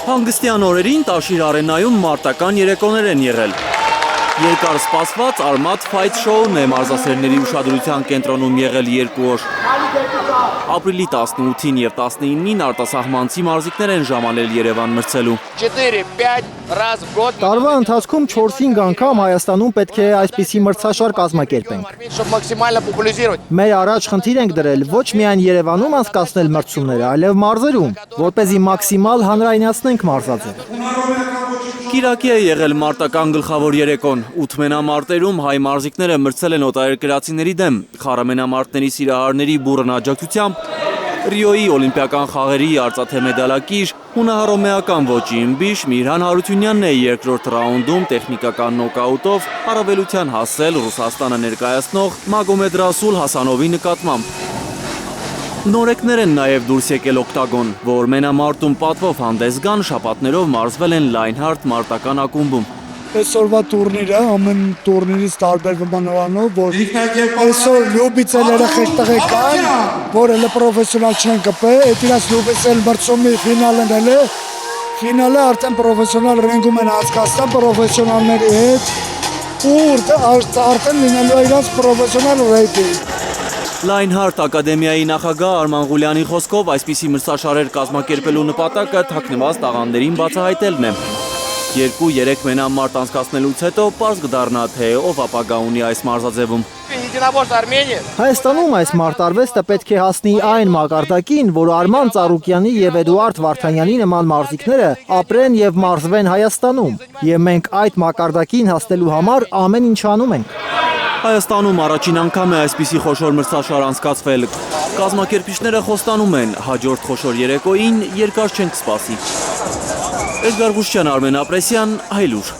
Հանգստյան օրերին Տաշիր արենայում մարտական երեկոներ են եղել։ Երկար սպասված Արմաթ Fight Show-ն է մարզասերների ուշադրության կենտրոնում եղել 2 օր։ Ապրիլի 18-ին և 19-ին արտասահմանցի մարզիկներ են ժամանել Երևան մրցելու։ 4-5 раз в год. Տարվա ընթացքում 4-5 անգամ Հայաստանում պետք է այսպիսի մրցաշար կազմակերպենք։ Чтобы максимально популяризировать. Մեր առաջ խնդիր ենք դրել ոչ միայն Երևանում անցկացնել մրցումները, այլև մարզերում, որպեսզի մաքսիմալ հանրայնացնենք մարզաձևը։ Կիրակի է եղել մարտական գլխավոր երեկոն։ 8 մենամարտերում հայ մարզիկները մրցել են օտարերկրացիների դեմ։ Խառամենամարտների սիրահարների բուռն աջակցությամբ Ռիոյի օլիմպիական խաղերի արծաթե մեդալակիր հունահռոմեական ոճի ըմբիշ Միրհան Հարությունյանն է երկրորդ ռաունդում տեխնիկական նոկաուտով առավելության հասել Ռուսաստանը ներկայացնող Մագոմեդ Ռասուլ Հասանովի նկատմամբ։ Նորեկներ են նաև դուրս եկել օկտագոն, որ մենամարտում պատվով հանդես գան, շաբաթներով մարզվել են Լայնհարթ մարտական ակումբում։ Այսօրվա տուրնիրը ամեն տուրնիրից տարբերվում է նրանով, որ այսօր լյուբիցել երեխեք տղեկ կան, որ հələ պրոֆեսիոնալ չեն կպել, այդ իրաց լյուբիցել մրցումի ֆինալն էլ է, ֆինալը արդեն պրոֆեսիոնալ ռինգում են անցկացնել պրոֆեսիոնալների հետ, ու արդեն լինելու է իրաց պրոֆեսիոնալ ռեյտինգ։ Լայնհարթ ակադեմիայի նախագահ Արման Ղուլյանի խոսքով այսպիսի մրցաշարեր կազմակերպելու նպատակը թաքնված տաղանդերին բացահայտելն է։ 2-3 մենամարտ անցկացնելուց հետո պարզ կդառնա, թե ով ապագա ունի այս մարզաձևում։ Հայաստանում այս մարտարվեստը պետք է հասնի այն մակարդակին, որ Արման Ծառուկյանի և Էդուարդ Վարդանյանի նման մարզիկները ապրեն և մարզվեն Հայաստանում, և մենք այդ մակարդակին հասնելու համար ամեն ինչ անում ենք։ Հայաստանում առաջին անգամ է այսպիսի խոշոր մրցաշար անցկացվել։ Կազմակերպիչները խոստանում են, հաջորդ խոշոր երեկոյին երկար չենք սպասի։ Էդգար Ղուշչյան, Արմեն Ապրեսյան, Հայլուր։